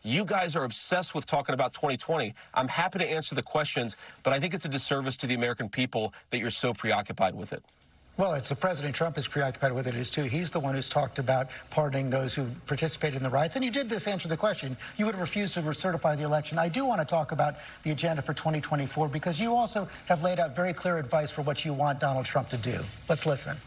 You guys are obsessed with talking about 2020. I'm happy to answer the questions, but I think it's a disservice to the American people that you're so preoccupied with it. Well, it's the President Trump is preoccupied with it too. He's the one who's talked about pardoning those who participated in the riots. And you did this answer the question. You would have refused to certify the election. I do want to talk about the agenda for 2024 because you also have laid out very clear advice for what you want Donald Trump to do. Let's listen.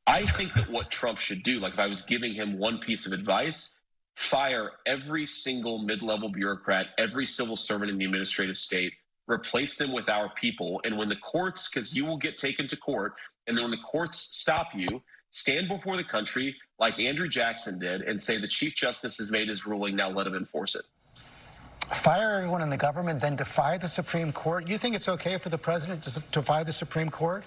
I think that what Trump should do, like if I was giving him one piece of advice, fire every single mid-level bureaucrat, every civil servant in the administrative state, replace them with our people. And when the courts, because you will get taken to court, and then when the courts stop you, stand before the country like Andrew Jackson did and say the Chief Justice has made his ruling, now let him enforce it. Fire everyone in the government, then defy the Supreme Court? You think it's okay for the president to defy the Supreme Court?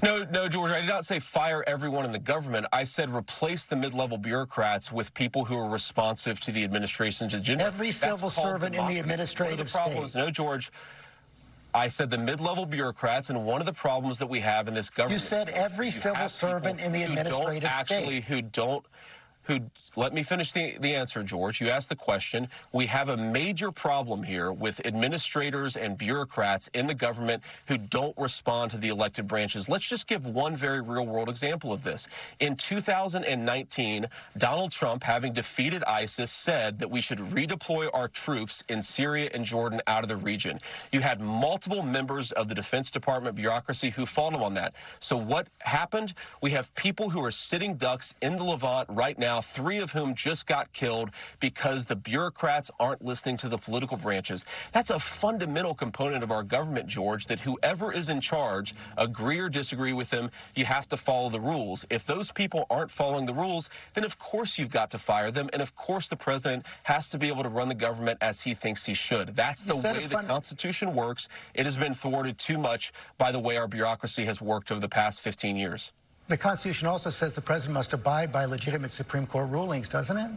No, George, I did not say fire everyone in the government. I said replace the mid-level bureaucrats with people who are responsive to the administration's agenda. Every civil servant in the administrative state. No, George, I said the mid-level bureaucrats, and one of the problems that we have in this government. You said every civil servant in the administrative state. Let me finish the answer, George. You asked the question. We have a major problem here with administrators and bureaucrats in the government who don't respond to the elected branches. Let's just give one very real-world example of this. In 2019, Donald Trump, having defeated ISIS, said that we should redeploy our troops in Syria and Jordan out of the region. You had multiple members of the Defense Department bureaucracy who fought him on that. So what happened? We have people who are sitting ducks in the Levant right now, 3 of whom just got killed because the bureaucrats aren't listening to the political branches. That's a fundamental component of our government, George, that whoever is in charge, agree or disagree with them, you have to follow the rules. If those people aren't following the rules, then of course you've got to fire them, and of course the president has to be able to run the government as he thinks he should. That's the way the Constitution works. It has been thwarted too much by the way our bureaucracy has worked over the past 15 years. The Constitution also says the president must abide by legitimate Supreme Court rulings, doesn't it?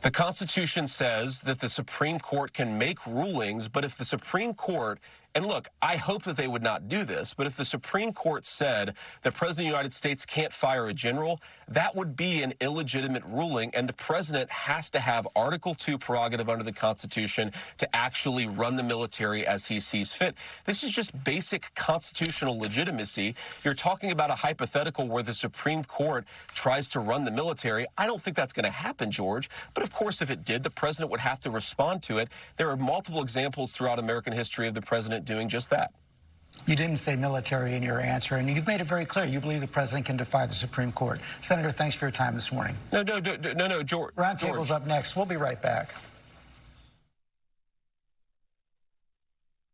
The Constitution says that the Supreme Court can make rulings, but if the Supreme Court, and look, I hope that they would not do this, but if the Supreme Court said the President of the United States can't fire a general, that would be an illegitimate ruling, and the President has to have Article 2 prerogative under the Constitution to actually run the military as he sees fit. This is just basic constitutional legitimacy. You're talking about a hypothetical where the Supreme Court tries to run the military. I don't think that's going to happen, George, but of course if it did, the President would have to respond to it. There are multiple examples throughout American history of the President doing just that. You didn't say military in your answer, and you've made it very clear you believe the president can defy the Supreme Court. Senator, thanks for your time this morning. No, George. Roundtable's up next. We'll be right back.